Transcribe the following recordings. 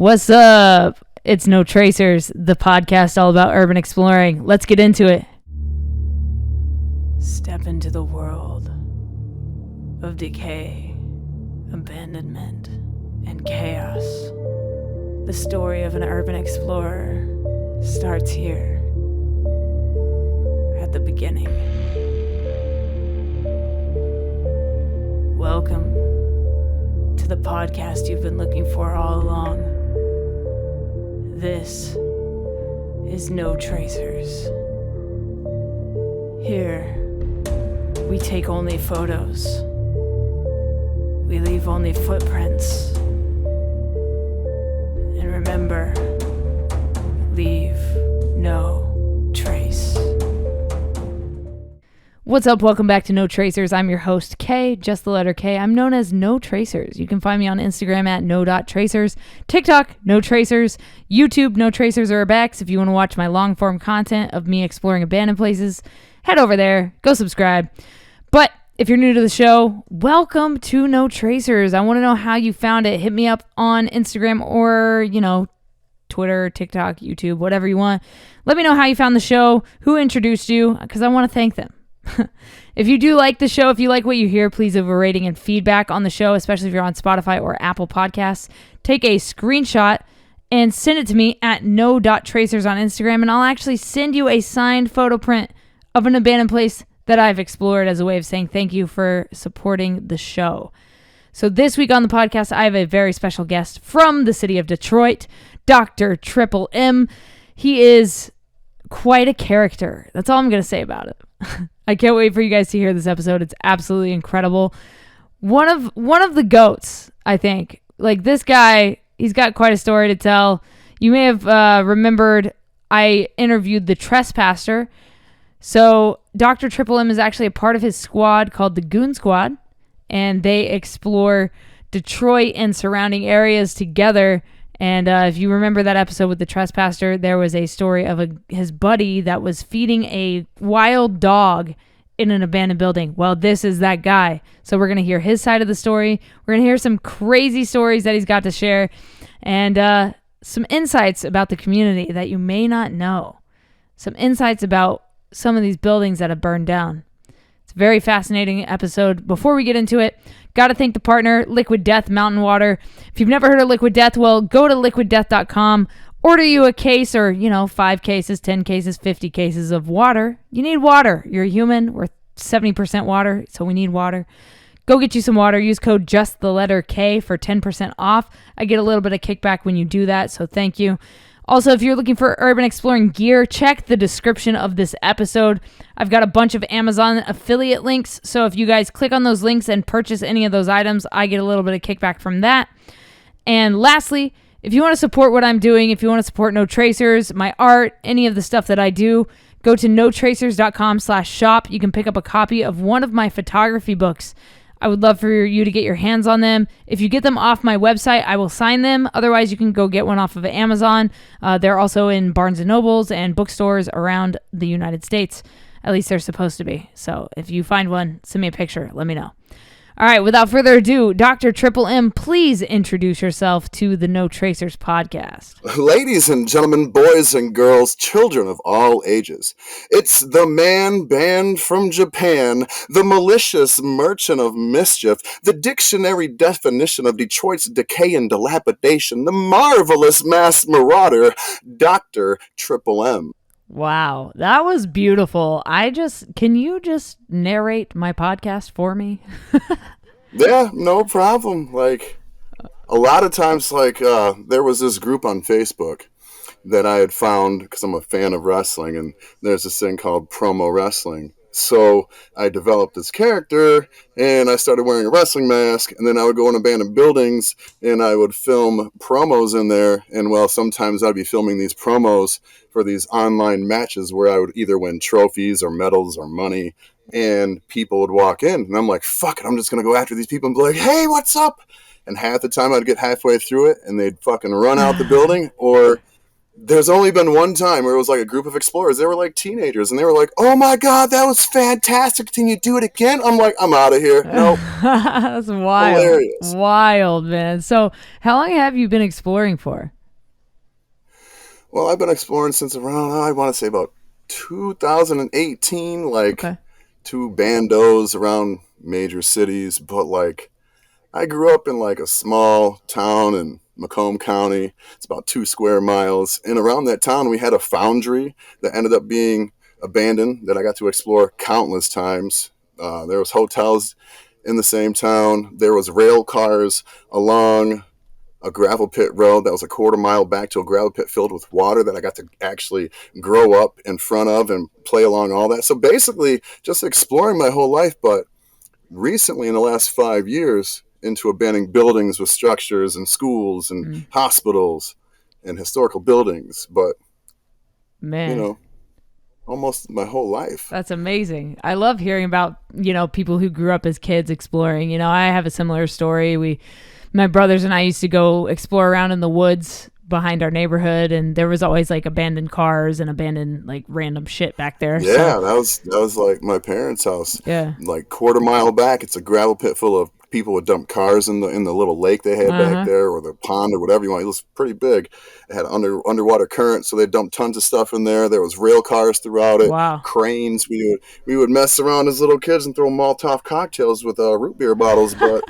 What's up? It's No Tracers, the podcast all about urban exploring. Let's get into it. Step into the world of decay, abandonment, and chaos. The story of an urban explorer starts here, at the beginning. Welcome to the podcast you've been looking for all along. This is No Tracers. Here, we take only photos. We leave only footprints. And remember, leave no trace. What's up? Welcome back to No Tracers. I'm your host, K, just the letter K. I'm known as No Tracers. You can find me on Instagram at no.tracers, TikTok, No Tracers, YouTube, No Tracers or Urbex. If you want to watch my long-form content of me exploring abandoned places, head over there, go subscribe. But if you're new to the show, welcome to No Tracers. I want to know how you found it. Hit me up on Instagram or, Twitter, TikTok, YouTube, whatever you want. Let me know how you found the show, who introduced you, because I want to thank them. If you do like the show, if you like what you hear, please leave a rating and feedback on the show, especially if you're on Spotify or Apple Podcasts. Take a screenshot and send it to me at no.tracers on Instagram, and I'll actually send you a signed photo print of an abandoned place that I've explored as a way of saying thank you for supporting the show. So this week on the podcast, I have a very special guest from the city of Detroit, DrTripleM. He is quite a character. That's all I'm going to say about it. I can't wait for you guys to hear this episode. It's absolutely incredible. One of the GOATs, I think. Like, this guy, he's got quite a story to tell. You may have remembered I interviewed the Trespasser. So DrTripleM is actually a part of his squad called the Goon Squad, and they explore Detroit and surrounding areas together. And if you remember that episode with the Trespasser, there was a story of his buddy that was feeding a wild dog in an abandoned building. Well, this is that guy. So we're going to hear his side of the story. We're going to hear some crazy stories that he's got to share, and some insights about the community that you may not know. Some insights about some of these buildings that have burned down. It's a very fascinating episode. Before we get into it, got to thank the partner, Liquid Death Mountain Water. If you've never heard of Liquid Death, well, go to liquiddeath.com, order you a case or, 5 cases, 10 cases, 50 cases of water. You need water. You're a human. We're 70% water, so we need water. Go get you some water. Use code just the letter K for 10% off. I get a little bit of kickback when you do that, so thank you. Also, if you're looking for urban exploring gear, check the description of this episode. I've got a bunch of Amazon affiliate links, so if you guys click on those links and purchase any of those items, I get a little bit of kickback from that. And lastly, if you want to support what I'm doing, if you want to support No Tracers, my art, any of the stuff that I do, go to notracers.com/shop. You can pick up a copy of one of my photography books. I would love for you to get your hands on them. If you get them off my website, I will sign them. Otherwise, you can go get one off of Amazon. They're also in Barnes & Nobles and bookstores around the United States. At least they're supposed to be. So if you find one, send me a picture. Let me know. All right, without further ado, DrTripleM, please introduce yourself to the No Tracers podcast. Ladies and gentlemen, boys and girls, children of all ages, it's the man band from Japan, the malicious merchant of mischief, the dictionary definition of Detroit's decay and dilapidation, the marvelous mass marauder, DrTripleM. Wow, that was beautiful. Can you just narrate my podcast for me? Yeah, no problem. Like, a lot of times, there was this group on Facebook that I had found because I'm a fan of wrestling, and there's this thing called promo wrestling. So I developed this character, and I started wearing a wrestling mask, and then I would go in abandoned buildings, and I would film promos in there, and sometimes I'd be filming these promos for these online matches where I would either win trophies or medals or money, and people would walk in, and I'm like, fuck it, I'm just going to go after these people and be like, hey, what's up? And half the time I'd get halfway through it, and they'd fucking run out the building, or there's only been one time where it was like a group of explorers. They were like teenagers, and they were like, "Oh my god, that was fantastic! Can you do it again?" I'm like, "I'm out of here." Nope. That's wild. Hilarious. Wild, man. So, how long have you been exploring for? Well, I've been exploring since around, I want to say about 2018, like Okay. two bandos around major cities. But like, I grew up in like a small town in Macomb County. It's about 2 square miles. And around that town, we had a foundry that ended up being abandoned that I got to explore countless times. There was hotels in the same town. There was rail cars along a gravel pit road that was a quarter mile back to a gravel pit filled with water that I got to actually grow up in front of and play along all that. So basically, just exploring my whole life, but recently in the last 5 years into abandoned buildings with structures and schools and Mm, hospitals and historical buildings. But, you man. know, almost my whole life. That's amazing. I love hearing about, people who grew up as kids exploring. I have a similar story. My brothers and I used to go explore around in the woods behind our neighborhood, and there was always like abandoned cars and abandoned like random shit back there. So, Yeah, that was like my parents' house. yeah. Like quarter mile back, it's a gravel pit full of people would dump cars in the little lake they had back Uh-huh. there, or the pond, or whatever you want. It was pretty big. It had underwater current, so they dumped tons of stuff in there. There was rail cars throughout it, Wow. cranes. We would mess around as little kids and throw Molotov cocktails with root beer bottles, but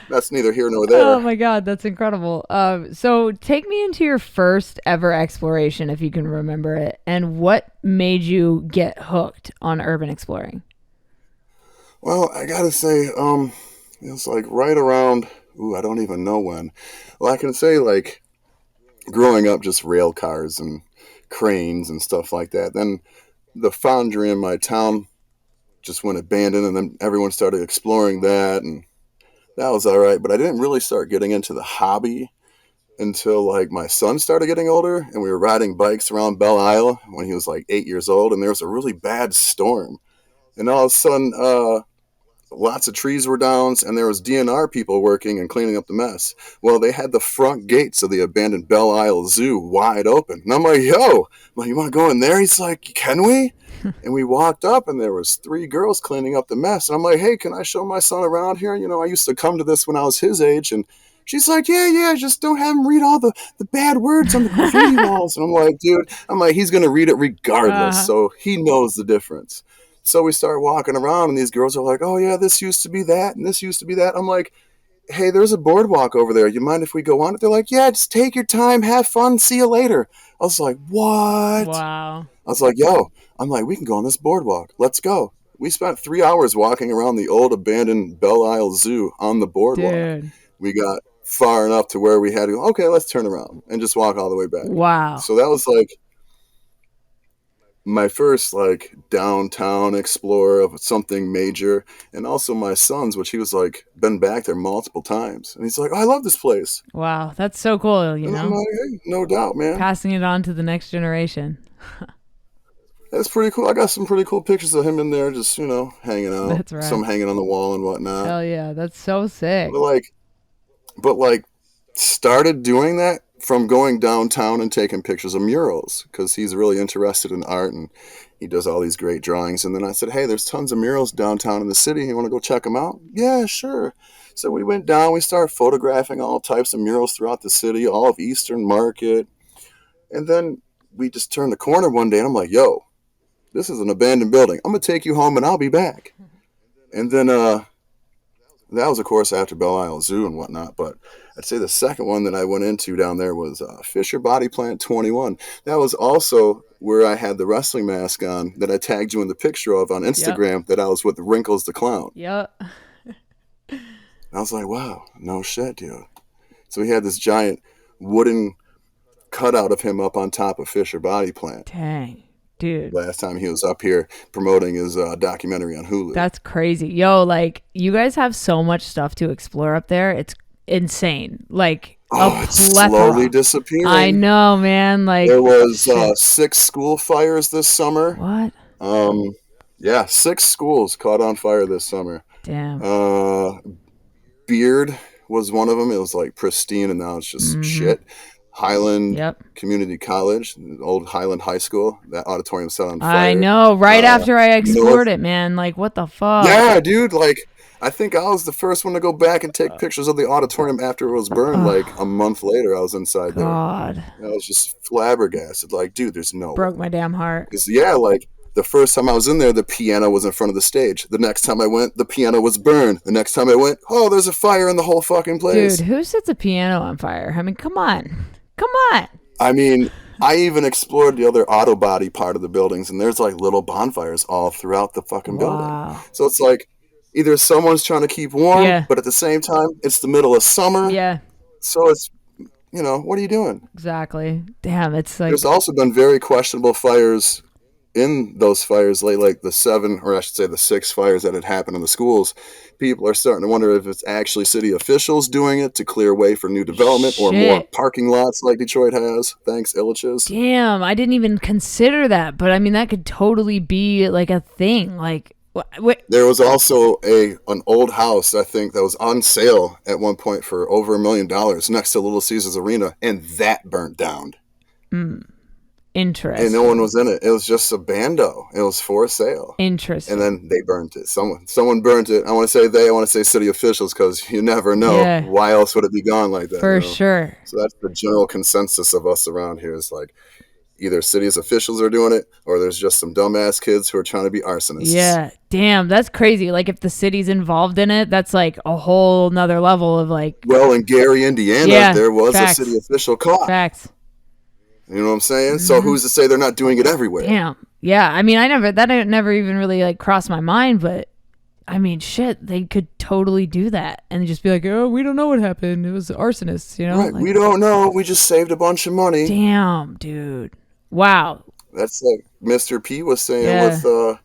that's neither here nor Oh there. my God, that's incredible. So take me into your first ever exploration, if you can remember it, and what made you get hooked on urban exploring? Well, I gotta say, it was like right around. Ooh, I don't even know when. Well, I can say like growing up, just rail cars and cranes and stuff like that. Then the foundry in my town just went abandoned, and then everyone started exploring that, and that was all right. But I didn't really start getting into the hobby until like my son started getting older, and we were riding bikes around Belle Isle when he was like 8 years old, and there was a really bad storm, and all of a sudden, lots of trees were down, and there was DNR people working and cleaning up the mess. Well, they had the front gates of the abandoned Belle Isle Zoo wide open, and I'm like, "Yo, you want to go in there?" He's like, "Can we?" And we walked up, and there was three girls cleaning up the mess, and I'm like, "Hey, can I show my son around here? I used to come to this when I was his age." And she's like, "Yeah, yeah, just don't have him read all the bad words on the graffiti walls." And I'm like, "Dude," he's going to read it regardless, Uh-huh. so he knows the difference. So we start walking around, and these girls are like, "Oh yeah, this used to be that, and this used to be that." I'm like, "Hey, there's a boardwalk over there. You mind if we go on it?" They're like, "Yeah, just take your time, have fun, see you later." I was like, "What?" Wow. I was like, "Yo," I'm like, "We can go on this boardwalk. Let's go." We spent 3 hours walking around the old abandoned Belle Isle Zoo on the boardwalk. Dude. We got far enough to where we had to go, okay, let's turn around and just walk all the way back. Wow. So that was like my first like downtown explorer of something major, and also my son's, which he was like been back there multiple times, and he's like, "Oh, I love this place." Wow. That's so cool, And I'm like, "Hey, no doubt, man. passing it on to the next generation. That's pretty cool." I got some pretty cool pictures of him in there, just hanging out, That's right. some hanging on the wall and whatnot. Hell yeah. That's so sick. But like but like started doing that from going downtown and taking pictures of murals, because he's really interested in art, and he does all these great drawings. And then I said, "Hey, there's tons of murals downtown in the city. You want to go check them out?" "Yeah, sure." So we went down, we started photographing all types of murals throughout the city, all of Eastern Market. And then we just turned the corner one day, and I'm like, "Yo, this is an abandoned building. I'm going to take you home, and I'll be back." And then that was, of course, after Belle Isle Zoo and whatnot. But I'd say the second one that I went into down there was Fisher Body Plant 21. That was also where I had the wrestling mask on that I tagged you in the picture of on Yep. Instagram, that I was with Wrinkles the Clown. Yep. I was like, "Wow, no shit, dude." So he had this giant wooden cutout of him up on top of Fisher Body Plant Dang. Dude. last time he was up here promoting his documentary on Hulu. That's crazy. Yo, like, you guys have so much stuff to explore up there. It's insane. Like, a Oh, it's slowly plethora. I disappearing. know, man. Like, There was shit. 6 school fires this summer. What? Um, yeah, 6 schools caught on fire this summer. Damn. Uh, Beard was one of them. It was like pristine, and now it's just Mm-hmm. shit. Highland Yep. Community College, old Highland High School. That auditorium set on fire. I know. Right after I North, explored it, man. Like, what the fuck? yeah, dude. Like, I think I was the first one to go back and take pictures of the auditorium after it was burned. Like a month later, I was inside there. God. And I was just flabbergasted. Like, dude, there's no Broke way. my damn heart. Because yeah, like the first time I was in there, the piano was in front of the stage. The next time I went, the piano was burned. The next time I went, oh, there's a fire in the whole fucking place. Dude, who sets a piano on fire? I mean, come on. Come on. I mean, I even explored the other auto body part of the buildings, and there's like little bonfires all throughout the fucking building. So it's like either someone's trying to keep warm, but at the same time, it's the middle of summer. Yeah. So it's, what are you doing? Exactly. Damn, it's like... There's also been very questionable fires in those fires late, like the 7, or I should say the 6 fires that had happened in the schools. People are starting to wonder if it's actually city officials doing it to clear way for new development or more parking lots like Detroit has. Thanks, Illiches. Damn, I didn't even consider that, but I mean, that could totally be like a thing. Like, there was also an old house, I think, that was on sale at one point for over $1 million next to Little Caesars Arena, and that burnt down. Interesting. And no one was in it. It was just a bando. It was for sale. Interesting. And then they burnt it. Someone burnt it. I want to say city officials, because you never know. Yeah. Why else would it be gone like that? For sure. So that's the general consensus of us around here, is like either city's officials are doing it, or there's just some dumbass kids who are trying to be arsonists. Yeah. Damn, that's crazy. Like, if the city's involved in it, that's like a whole nother level of like... Well, in Gary, Indiana, there was a city official caught. Facts. You know what I'm saying? Mm-hmm. So who's to say they're not doing it everywhere? Damn. Yeah. I mean, that never even really like crossed my mind, but I mean, shit, they could totally do that and just be like, oh, we don't know what happened. It was arsonists, Right. Like, we don't know. We just saved a bunch of money. Damn, dude. Wow. That's like Mr. P was saying with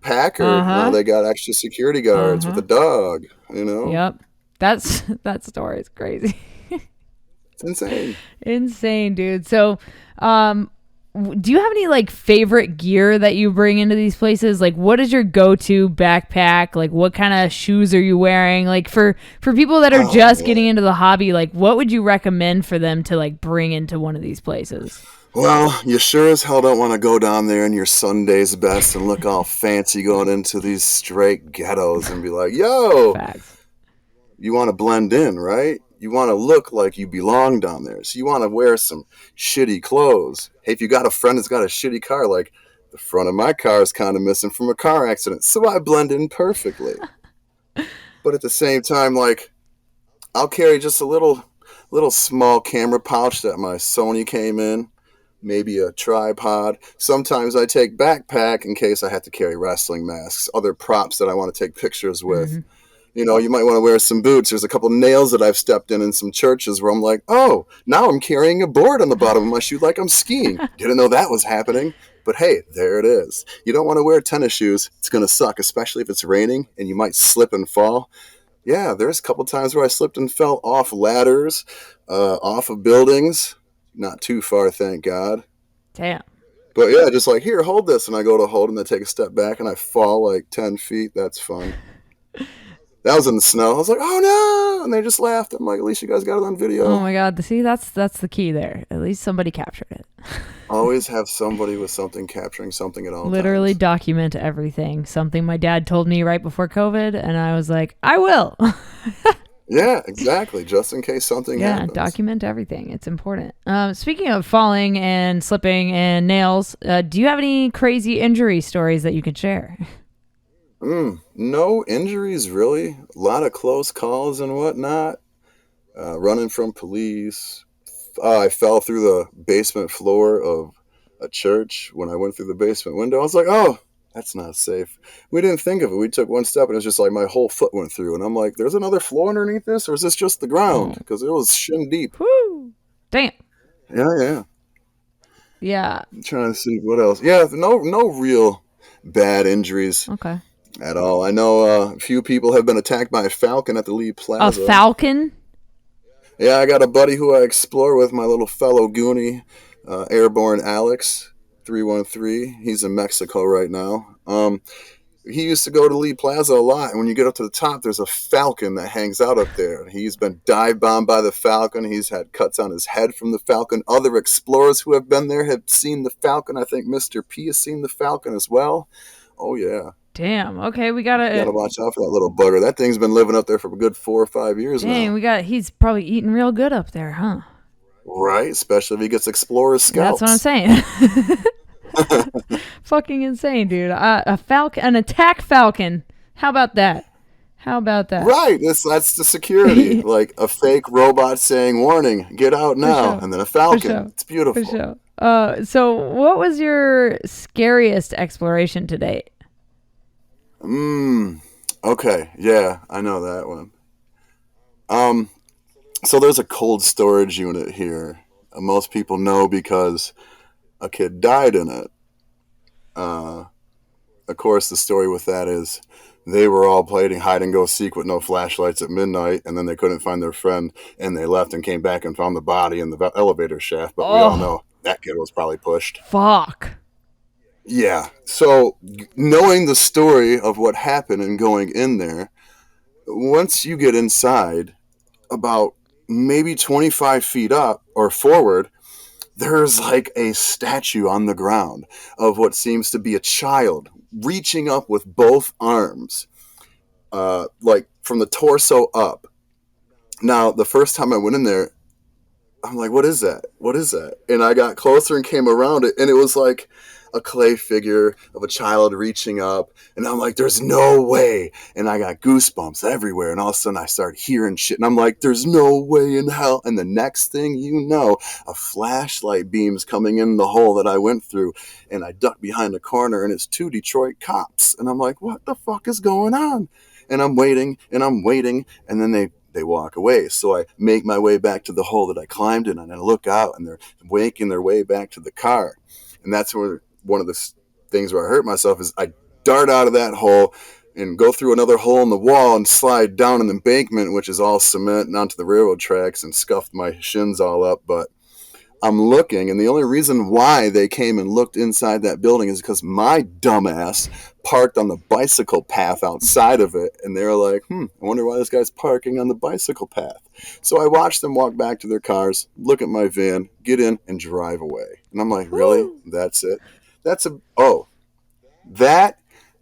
Packard. They got extra security guards with a dog, Yep. That story is crazy. It's insane. Insane, dude. So, do you have any like favorite gear that you bring into these places? Like, what is your go-to backpack? Like, what kind of shoes are you wearing? Like, for people that are just getting into the hobby, like, what would you recommend for them to like bring into one of these places? Well, you sure as hell don't want to go down there in your Sunday's best and look all fancy going into these straight ghettos and be like, yo, Facts. You want to blend in, right? You want to look like you belong down there. So you want to wear some shitty clothes. Hey, if you got a friend that's got a shitty car, like the front of my car is kind of missing from a car accident, so I blend in perfectly. But at the same time, like, I'll carry just a little small camera pouch that my Sony came in, maybe a tripod. Sometimes I take backpack in case I have to carry wrestling masks, other props that I want to take pictures with. Mm-hmm. You might want to wear some boots. There's a couple nails that I've stepped in some churches where I'm like, oh, now I'm carrying a board on the bottom of my shoe like I'm skiing. Didn't know that was happening. But hey, there it is. You don't want to wear tennis shoes. It's going to suck, especially if it's raining and you might slip and fall. Yeah, there's a couple times where I slipped and fell off ladders, off of buildings. Not too far, thank God. Damn. But yeah, just like, here, hold this. And I go to hold and then take a step back and I fall like 10 feet. That's fun. That was in the snow. I was like, oh no. And they just laughed. I'm like, at least you guys got it on video. Oh my God. See, that's the key there. At least somebody captured it. Always have somebody with something capturing something at all Literally times. Document everything. Something my dad told me right before COVID. And I was like, I will. Yeah, exactly. Just in case something happens. Yeah, document everything. It's important. Speaking of falling and slipping and nails, do you have any crazy injury stories that you could share? No injuries, really. A lot of close calls and whatnot. Running from police. I fell through the basement floor of a church when I went through the basement window. I was like, oh, that's not safe. We didn't think of it. We took one step and it was just like my whole foot went through. And I'm like, there's another floor underneath this? Or is this just the ground? Because it was shin deep. Woo! Damn. Yeah. Yeah. I'm trying to see what else. Yeah, no real bad injuries. Okay. At all. I know a few people have been attacked by a falcon at the Lee Plaza. A falcon? Yeah, I got a buddy who I explore with, my little fellow Goonie, Airborne Alex 313. He's in Mexico right now. he used to go to Lee Plaza a lot, and when you get up to the top, there's a falcon that hangs out up there. He's been dive bombed by the falcon. He's had cuts on his head from the falcon. Other explorers who have been there have seen the falcon. I think Mr. P has seen the falcon as well. Oh, yeah. Damn. Okay, we You gotta. gotta watch out for that little bugger. That thing's been living up there for a good 4 or 5 years Dang, now. he's probably eating real good up there, huh? Right? Especially if he gets explorer scouts. That's what I'm saying. Fucking insane, dude. A falcon, an attack falcon. How about that? How about that? Right, that's the security. Like a fake robot saying, "Warning, get out now," sure. and then a falcon. sure. It's beautiful. For sure. So what was your scariest exploration to date? Okay, yeah, I know that one. So there's a cold storage unit here. Most people know because a kid died in it. Of course, the story with that is they were all playing hide and go seek with no flashlights at midnight, and then they couldn't find their friend, and they left and came back and found the body in the elevator shaft. But we all know that kid was probably pushed. Fuck. Yeah. So knowing the story of what happened and going in there, once you get inside, about maybe 25 feet up or forward, there's like a statue on the ground of what seems to be a child reaching up with both arms, like from the torso up. Now, the first time I went in there, I'm like, what is that? What is that? And I got closer and came around it, and it was like a clay figure of a child reaching up. And I'm like, there's no way. And I got goosebumps everywhere. And all of a sudden I start hearing shit. And I'm like, there's no way in hell. And the next thing you know, a flashlight beam's coming in the hole that I went through. And I duck behind the corner, and it's 2 Detroit cops. And I'm like, what the fuck is going on? And I'm waiting, and I'm waiting. And then they walk away. So I make my way back to the hole that I climbed in, and I look out, and they're making their way back to the car. And that's where one of the things where I hurt myself is I dart out of that hole and go through another hole in the wall and slide down an embankment, which is all cement, and onto the railroad tracks, and scuffed my shins all up. But I'm looking, and the only reason why they came and looked inside that building is because my dumbass parked on the bicycle path outside of it, and they were like, I wonder why this guy's parking on the bicycle path. So I watched them walk back to their cars, look at my van, get in, and drive away. And I'm like, really? That's it? That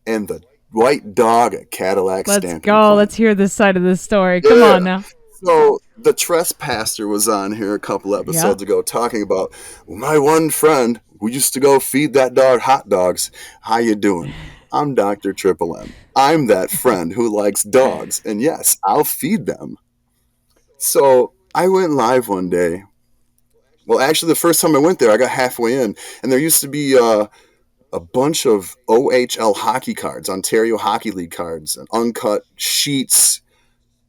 and the white dog at Cadillac Let's Stamping go. Plant. Let's hear this side of this story. Come on now. So the Trespasser was on here a couple episodes ago talking about my one friend who used to go feed that dog hot dogs. How you doing? I'm DrTripleM. I'm that friend who likes dogs. And yes, I'll feed them. So I went live one day. Well, actually, the first time I went there, I got halfway in. And there used to be a bunch of OHL hockey cards, Ontario Hockey League cards, and uncut sheets,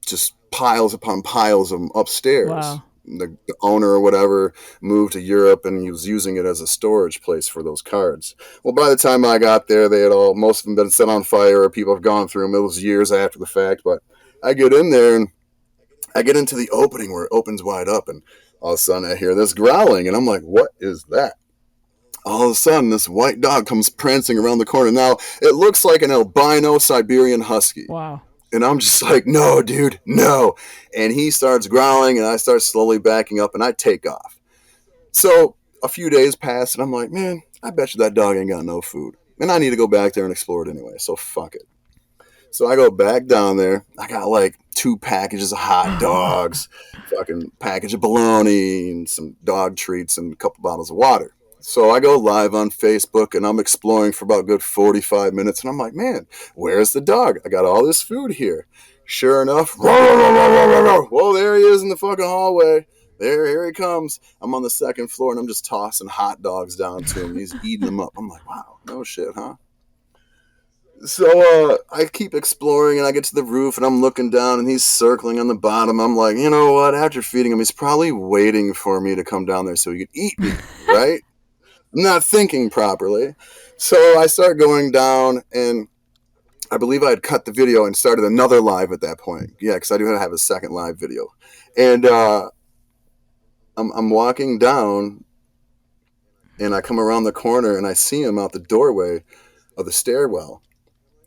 just piles upon piles of them upstairs. Wow. The owner or whatever moved to Europe, and he was using it as a storage place for those cards. Well, by the time I got there, most of them been set on fire, or people have gone through them. It was years after the fact, but I get in there, and I get into the opening where it opens wide up, and all of a sudden I hear this growling, and I'm like, what is that? All of a sudden, this white dog comes prancing around the corner. Now, it looks like an albino Siberian husky. Wow. And I'm just like, no, dude, no. And he starts growling, and I start slowly backing up, and I take off. So a few days pass, and I'm like, man, I bet you that dog ain't got no food. And I need to go back there and explore it anyway, so fuck it. So I go back down there. I got like 2 packages of hot dogs, fucking package of bologna, and some dog treats, and a couple bottles of water. So I go live on Facebook, and I'm exploring for about a good 45 minutes. And I'm like, man, where's the dog? I got all this food here. Sure enough, well, there he is in the fucking hallway. Here he comes. I'm on the 2nd floor, and I'm just tossing hot dogs down to him. He's eating them up. I'm like, wow, no shit, huh? So I keep exploring, and I get to the roof, and I'm looking down, and he's circling on the bottom. I'm like, you know what? After feeding him, he's probably waiting for me to come down there so he can eat me, right? I'm not thinking properly. So I start going down, and I believe I had cut the video and started another live at that point. Yeah, because I do have a second live video. And I'm walking down, and I come around the corner, and I see him out the doorway of the stairwell.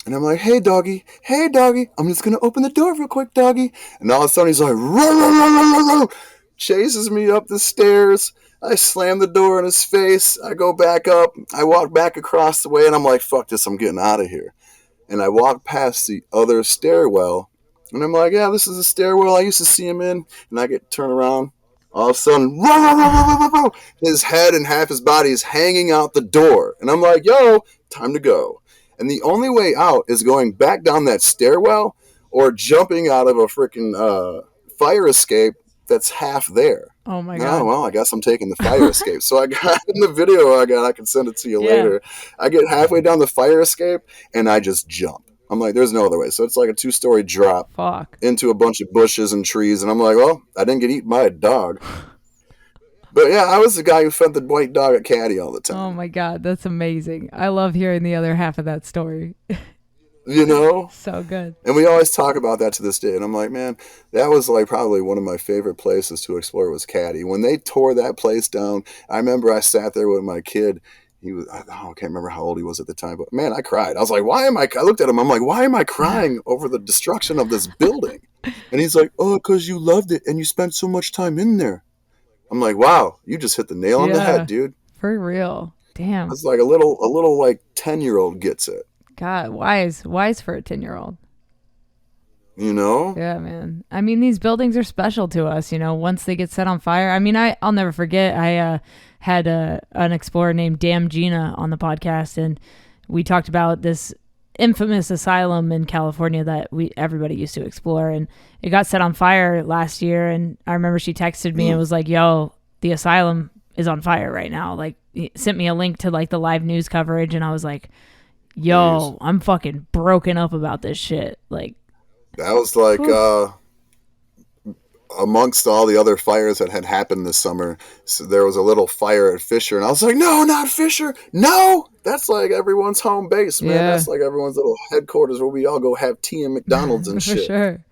And I'm like, hey, doggy, I'm just going to open the door real quick, doggy. And all of a sudden he's like, row, chases me up the stairs. I slam the door in his face. I go back up. I walk back across the way, and I'm like, fuck this, I'm getting out of here. And I walk past the other stairwell, and I'm like, yeah, this is the stairwell I used to see him in. And I get turned around. All of a sudden, his head and half his body is hanging out the door. And I'm like, yo, time to go. And the only way out is going back down that stairwell or jumping out of a freaking fire escape that's half there. Oh my God. Oh, well, I guess I'm taking the fire escape. So I got in the video I can send it to you later. I get halfway down the fire escape and I just jump. I'm like, there's no other way. So it's like a 2-story drop into a bunch of bushes and trees. And I'm like, well, I didn't get eaten by a dog. But yeah, I was the guy who fed the white dog at Caddy all the time. Oh my God, that's amazing. I love hearing the other half of that story. You know? So good. And we always talk about that to this day. And I'm like, man, that was like probably one of my favorite places to explore was Caddy. When they tore that place down, I remember I sat there with my kid. I can't remember how old he was at the time, but man, I cried. I was like, I looked at him. I'm like, why am I crying over the destruction of this building? And he's like, oh, because you loved it and you spent so much time in there. I'm like, wow, you just hit the nail on the head, dude. For real. Damn. It's like a little like 10-year-old gets it. God, wise for a 10-year-old. You know? Yeah, man. I mean, these buildings are special to us, you know, once they get set on fire. I mean, I'll never forget, I had an explorer named Damn Gina on the podcast, and we talked about this infamous asylum in California that everybody used to explore, and it got set on fire last year. And I remember she texted me and was like, yo, the asylum is on fire right now. Like, sent me a link to like the live news coverage, and I was like, yo, I'm fucking broken up about this shit. Like, that was like amongst all the other fires that had happened this summer, so there was a little fire at Fisher, and I was like, no, not Fisher. No, that's like everyone's home base, man. That's like everyone's little headquarters where we all go have tea and McDonald's and shit. For sure.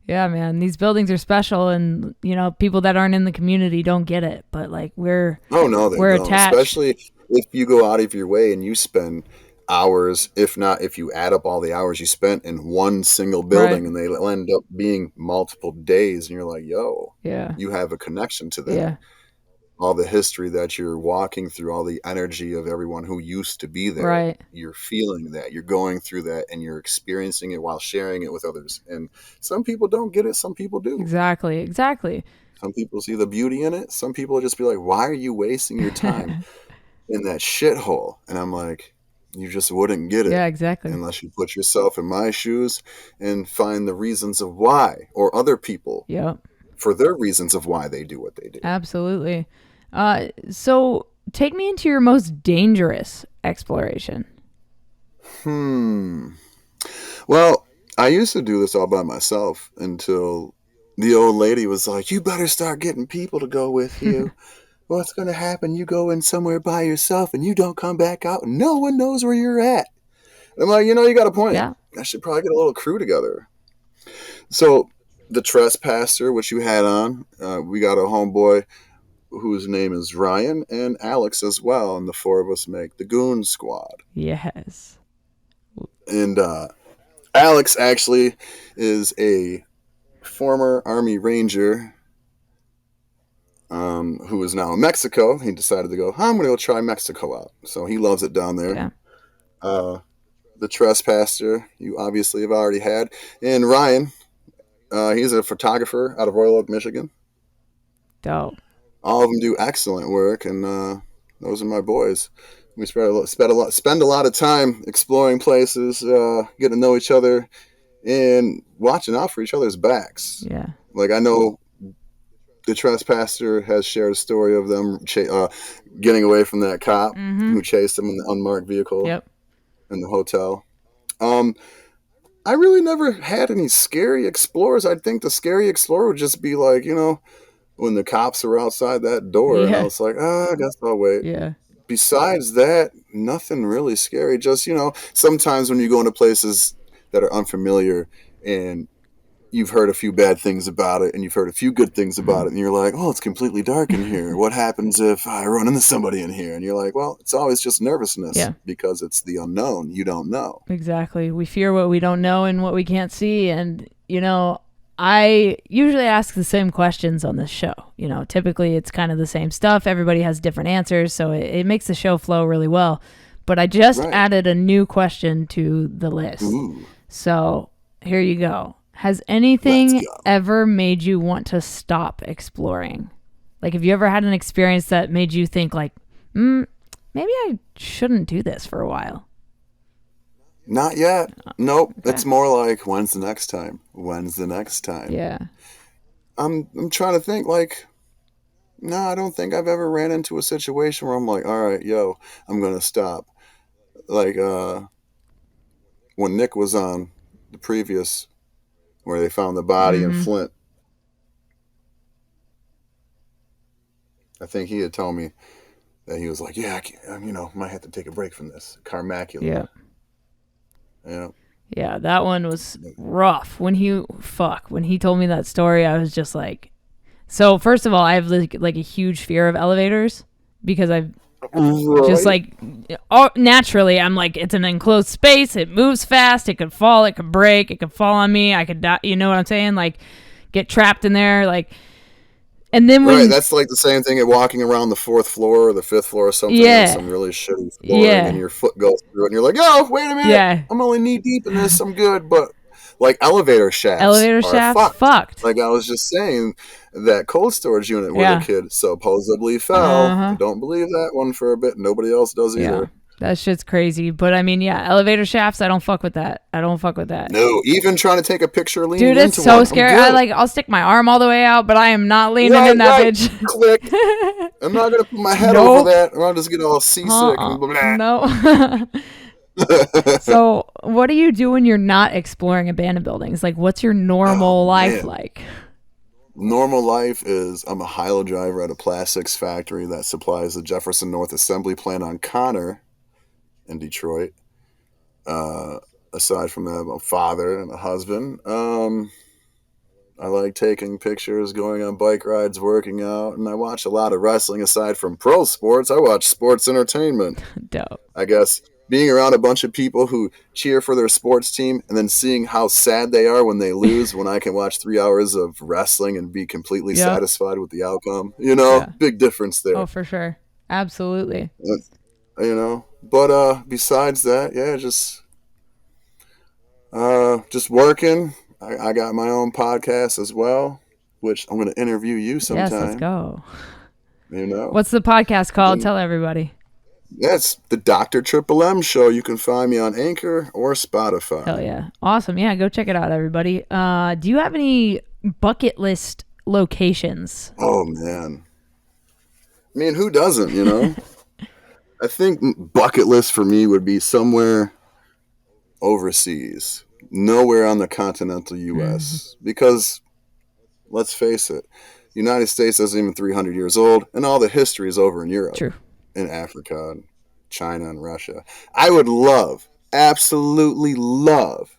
Yeah, man. These buildings are special, and you know, people that aren't in the community don't get it, but like we're attached. Especially if you go out of your way and you spend hours, if you add up all the hours you spent in one single building, and they end up being multiple days, and you're like, yo, you have a connection to that. All the history that you're walking through, all the energy of everyone who used to be there, you're feeling that, you're going through that, and you're experiencing it while sharing it with others. And some people don't get it, some people do. Exactly. Some people see the beauty in it. Some people just be like, why are you wasting your time in that shithole? And I'm like, you just wouldn't get it. Yeah, exactly. Unless you put yourself in my shoes and find the reasons of why, or other people for their reasons of why they do what they do. Absolutely. So take me into your most dangerous exploration. Well, I used to do this all by myself until the old lady was like, you better start getting people to go with you. What's going to happen? You go in somewhere by yourself and you don't come back out. And no one knows where you're at. And I'm like, you know, you got a point. Yeah. I should probably get a little crew together. So the trespasser, which you had on, we got a homeboy whose name is Ryan, and Alex as well. And the four of us make the Goon Squad. Yes. And Alex actually is a former Army Ranger who is now in Mexico. He decided to go, I'm going to go try Mexico out. So he loves it down there. Yeah. The trespasser, you obviously have already had. And Ryan, he's a photographer out of Royal Oak, Michigan. Dope. All of them do excellent work, and those are my boys. We spend a lot of time exploring places, getting to know each other, and watching out for each other's backs. Yeah. Like, I know the trespasser has shared a story of them getting away from that cop who chased them in the unmarked vehicle in the hotel. I really never had any scary explorers. I think the scary explorer would just be like, you know, when the cops are outside that door, and I was like, I guess I'll wait. Yeah. Besides that, nothing really scary. Just, you know, sometimes when you go into places that are unfamiliar and you've heard a few bad things about it and you've heard a few good things about it, and you're like, oh, it's completely dark in here. What happens if I run into somebody in here? And you're like, well, it's always just nervousness because it's the unknown. You don't know. Exactly. We fear what we don't know and what we can't see. And, I usually ask the same questions on this show. Typically it's kind of the same stuff. Everybody has different answers, so it makes the show flow really well. But I just added a new question to the list. Ooh. So here you go. Has anything ever made you want to stop exploring? Like, have you ever had an experience that made you think like, maybe I shouldn't do this for a while? Not yet. Nope. Okay. It's more like, when's the next time? When's the next time? Yeah. I'm trying to think like, no, I don't think I've ever ran into a situation where I'm like, all right, yo, I'm going to stop. Like, when Nick was on the previous, where they found the body in Flint, I think he had told me that he was like, yeah, might have to take a break from this. Carmacula. Yeah. Yeah. Yeah, that one was rough. When he told me that story, I was just like, so first of all, I have like a huge fear of elevators because I've just like, naturally, I'm like, it's an enclosed space. It moves fast. It could fall. It could break. It could fall on me. I could die. You know what I'm saying? Like, get trapped in there. Like, and then when that's like the same thing at walking around the 4th floor or the 5th floor or something. Yeah. Some really shitty floor, and your foot goes through it, and you're like, oh, wait a minute. Yeah. I'm only knee deep in this. I'm good, but like elevator shafts are fucked. Like I was just saying, that cold storage unit where the kid supposedly fell. Don't believe that one for a bit. Nobody else does either. That shit's crazy. But I mean, elevator shafts, I don't fuck with that. No, even trying to take a picture leaning into one. Dude, it's so scary. I'll stick my arm all the way out, but I am not leaning in that bitch. Click. I'm not going to put my head over that, or I'll just get all seasick. No. So what do you do when you're not exploring abandoned buildings? Like, what's your normal life like? Normal life is I'm a high-low driver at a plastics factory that supplies the Jefferson North Assembly Plant on Connor in Detroit. Aside from that, I'm a father and a husband. I like taking pictures, going on bike rides, working out, and I watch a lot of wrestling. Aside from pro sports, I watch sports entertainment. Dope. I guess being around a bunch of people who cheer for their sports team and then seeing how sad they are when they lose, when I can watch 3 hours of wrestling and be completely satisfied with the outcome. Big difference there. Oh, for sure. Absolutely. But besides that, just working. I got my own podcast as well, which I'm going to interview you sometime. Yes, let's go. What's the podcast called? Tell everybody. That's the DrTripleM show. You can find me on Anchor or Spotify. Hell yeah. Awesome. Yeah, go check it out, everybody. Do you have any bucket list locations? Oh, man. I mean, who doesn't, I think bucket list for me would be somewhere overseas. Nowhere on the continental U.S. Because, let's face it, the United States isn't even 300 years old, and all the history is over in Europe. True. In Africa, and China, and Russia. I would absolutely love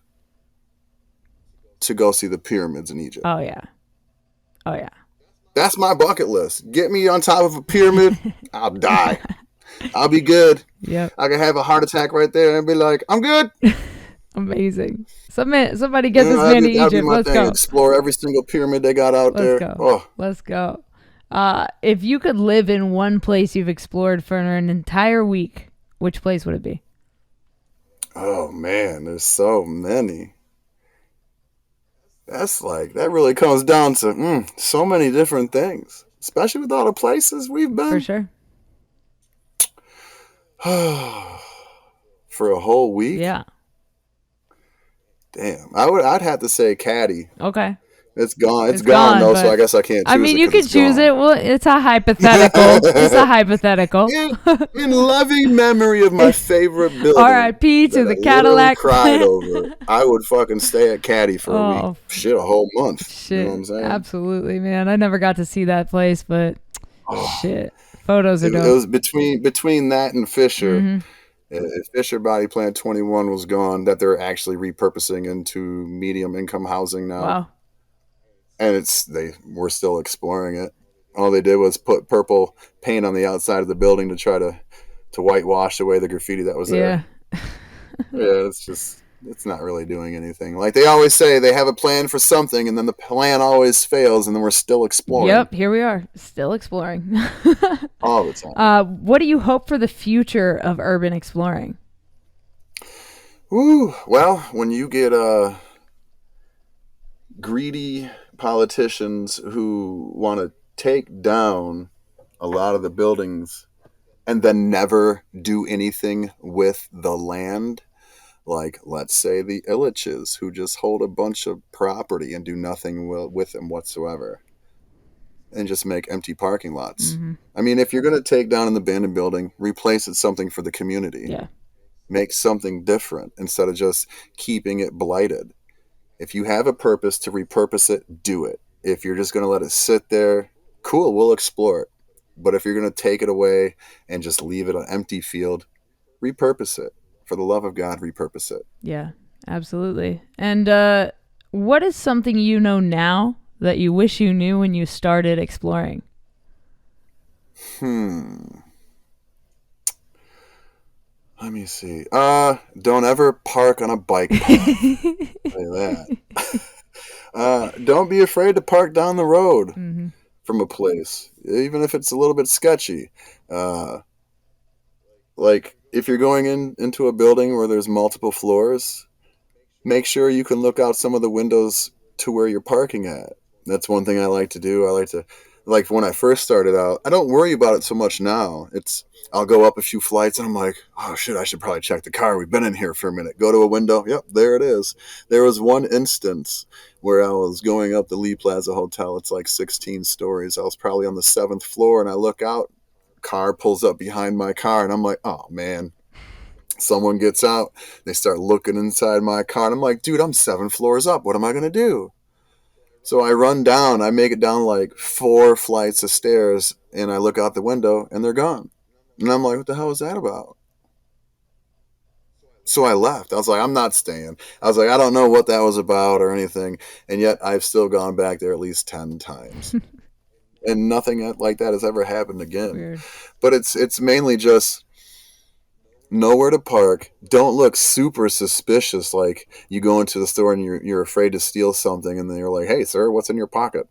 to go see the pyramids in Egypt. Oh, yeah. That's my bucket list. Get me on top of a pyramid, I'll die. I'll be good. Yep. I can have a heart attack right there and be like, I'm good. Amazing. Somebody get this man to Egypt. Let's go. Explore every single pyramid they got out there. Let's go. If you could live in one place you've explored for an entire week, which place would it be? Oh, man, there's so many. That really comes down to so many different things, especially with all the places we've been. For sure. For a whole week? Yeah. Damn. I'd have to say Caddy. Okay. It's gone. It's gone though, so I guess I can't choose it. I mean, you could choose it. Well, it's a hypothetical. It's a hypothetical. In loving memory of my favorite building. R.I.P. to the Cadillac. Cried over. I would fucking stay at Caddy for a week. Shit, a whole month. Shit. You know what I'm saying? Absolutely, man. I never got to see that place, but shit. Photos are dope. It was between that and Fisher. Mm-hmm. Fisher Body Plant 21 was gone, that they're actually repurposing into medium income housing now. Wow. and they were still exploring it. All they did was put purple paint on the outside of the building to try to whitewash away the graffiti that was Yeah. there. Yeah, it's not really doing anything. Like they always say, they have a plan for something, and then the plan always fails, and then we're still exploring. Yep, here we are, still exploring. All the time. What do you hope for the future of urban exploring? Ooh, well, when you get greedy politicians who want to take down a lot of the buildings and then never do anything with the land, like let's say the Illiches, who just hold a bunch of property and do nothing with them whatsoever, and just make empty parking lots. Mm-hmm. I mean, if you're going to take down an abandoned building, replace it something for the community. Yeah. Make something different instead of just keeping it blighted. If you have a purpose to repurpose it, do it. If you're just going to let it sit there, cool, we'll explore it. But if you're going to take it away and just leave it an empty field, repurpose it. For the love of God, repurpose it. Yeah, absolutely. And what is something you know now that you wish you knew when you started exploring? Let me see. Don't ever park on a bike path. Like that. Don't be afraid to park down the road from a place, even if it's a little bit sketchy. Like if you're going into a building where there's multiple floors, make sure you can look out some of the windows to where you're parking at. That's one thing I like to do. Like when I first started out, I don't worry about it so much now. I'll go up a few flights and I'm like, oh shit, I should probably check the car. We've been in here for a minute. Go to a window. Yep, there it is. There was one instance where I was going up the Lee Plaza Hotel. It's like 16 stories. I was probably on the 7th floor and I look out, car pulls up behind my car and I'm like, oh man. Someone gets out, they start looking inside my car and I'm like, dude, I'm 7 floors up. What am I going to do? So I run down, I make it down like 4 flights of stairs and I look out the window and they're gone. And I'm like, what the hell is that about? So I left. I was like, I'm not staying. I was like, I don't know what that was about or anything. And yet I've still gone back there at least 10 times. And nothing like that has ever happened again. Weird. But it's mainly just know where to park. Don't look super suspicious, like you go into the store and you're afraid to steal something and then you're like, hey sir, what's in your pocket?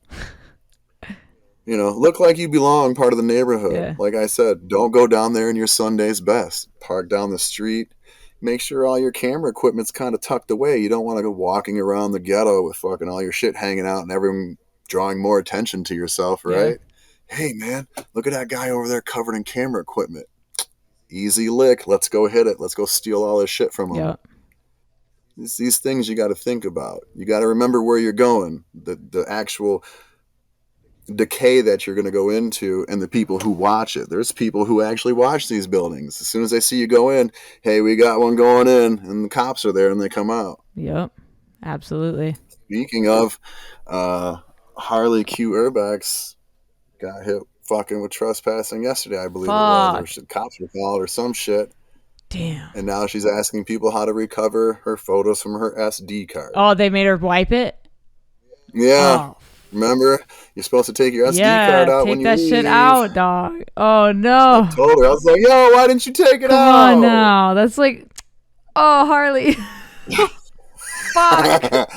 Look like you belong, part of the neighborhood. Yeah. Like I said, don't go down there in your Sunday's best. Park down the street. Make sure all your camera equipment's kind of tucked away. You don't want to go walking around the ghetto with fucking all your shit hanging out and everyone drawing more attention to yourself, right? Yeah. Hey man, look at that guy over there covered in camera equipment. Easy lick. Let's go hit it. Let's go steal all this shit from them. Yeah. It's these things you got to think about. You got to remember where you're going, the actual decay that you're going to go into, and the people who watch it. There's people who actually watch these buildings. As soon as they see you go in, hey, we got one going in, and the cops are there and they come out. Yep. Absolutely. Speaking of, Harley Q Urbex got hit fucking with trespassing yesterday, I believe it was. Or cops were called or some shit. Damn. And now she's asking people how to recover her photos from her SD card. Oh, they made her wipe it? Yeah. Oh. Remember, you're supposed to take your SD card out when you leave. Take that shit out, dog. Oh, no. I told her. I was like, yo, why didn't you take it out? Come on now. That's like, oh, Harley. Fuck.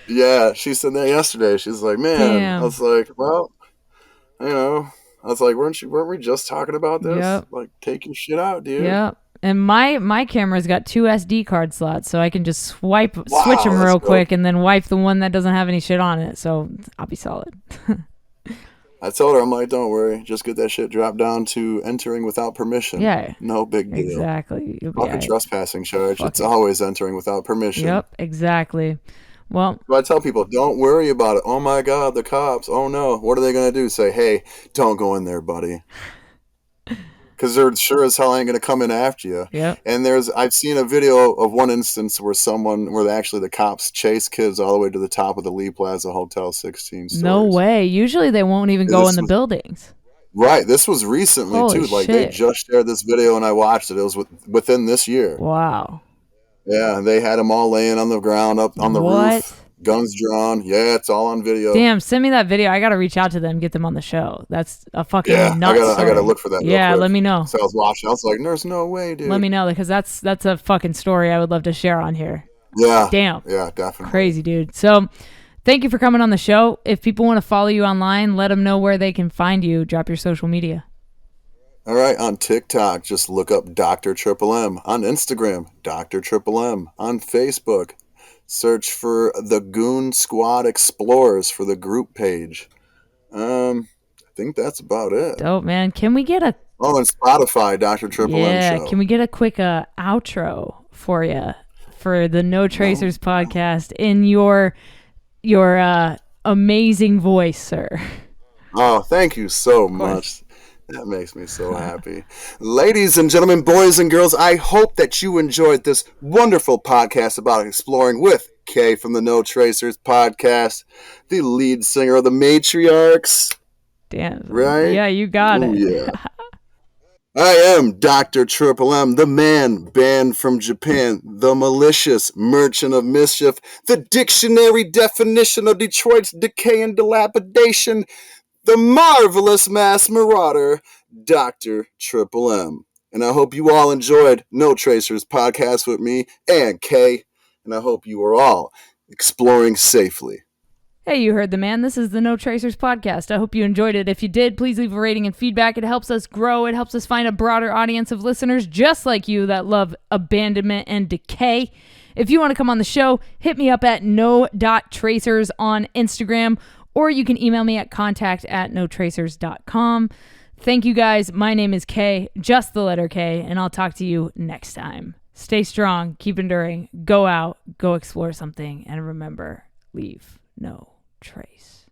Yeah, she said that yesterday. She's like, man. Damn. I was like, well, I was like, weren't we just talking about this? Yep. Like, take your shit out, dude. Yep. And my camera's got 2 SD card slots, so I can just switch them real quick and then wipe the one that doesn't have any shit on it. So I'll be solid. I told her, I'm like, don't worry. Just get that shit dropped down to entering without permission. Yeah. No big deal. Exactly. Fucking trespassing charge. It's always entering without permission. Yep, exactly. Well, I tell people, don't worry about it. Oh my God, the cops. Oh no. What are they going to do? Say, hey, don't go in there, buddy. Because they're sure as hell ain't going to come in after you. Yeah. And I've seen a video of one instance where actually the cops chase kids all the way to the top of the Lee Plaza Hotel, 16 stories. No way. Usually they won't even go in the buildings. Right. This was recently, too. Like, they just shared this video and I watched it. It was within this year. Wow. Yeah. They had them all laying on the ground up on the roof, guns drawn. Yeah, it's all on video. Damn, send me that video. I gotta reach out to them, get them on the show. That's a fucking nuts I story. gotta look for that. Yeah, real quick. let me know. So I was watching. I was like, "There's no way, dude." Let me know, because that's a fucking story I would love to share on here. Yeah. Damn. Yeah, definitely. Crazy, dude. So, thank you for coming on the show. If people want to follow you online, let them know where they can find you. Drop your social media. All right, on TikTok, just look up DrTripleM. On Instagram, DrTripleM. On Facebook, search for the Goon Squad Explorers for the group page. I think that's about it. Dope, man. Can we get a... Oh, and Spotify, DrTripleM show. Can we get a quick outro for you for the No Tracers podcast in your amazing voice, sir? Oh, thank you so much. That makes me so happy. Ladies and gentlemen, boys and girls, I hope that you enjoyed this wonderful podcast about exploring with Kay from the No Tracers podcast, the lead singer of the Matriarchs. Damn. Right? Yeah, you got it. Yeah. I am DrTripleM, the man banned from Japan, the malicious merchant of mischief, the dictionary definition of Detroit's decay and dilapidation, the marvelous mass marauder, DrTripleM. And I hope you all enjoyed No Tracers podcast with me and Kay. And I hope you are all exploring safely. Hey, you heard the man. This is the No Tracers podcast. I hope you enjoyed it. If you did, please leave a rating and feedback. It helps us grow. It helps us find a broader audience of listeners just like you that love abandonment and decay. If you want to come on the show, hit me up at no.tracers on Instagram, or you can email me at contact@notracers.com. Thank you guys. My name is Kay, just the letter K, and I'll talk to you next time. Stay strong, keep enduring, go out, go explore something, and remember, leave no trace.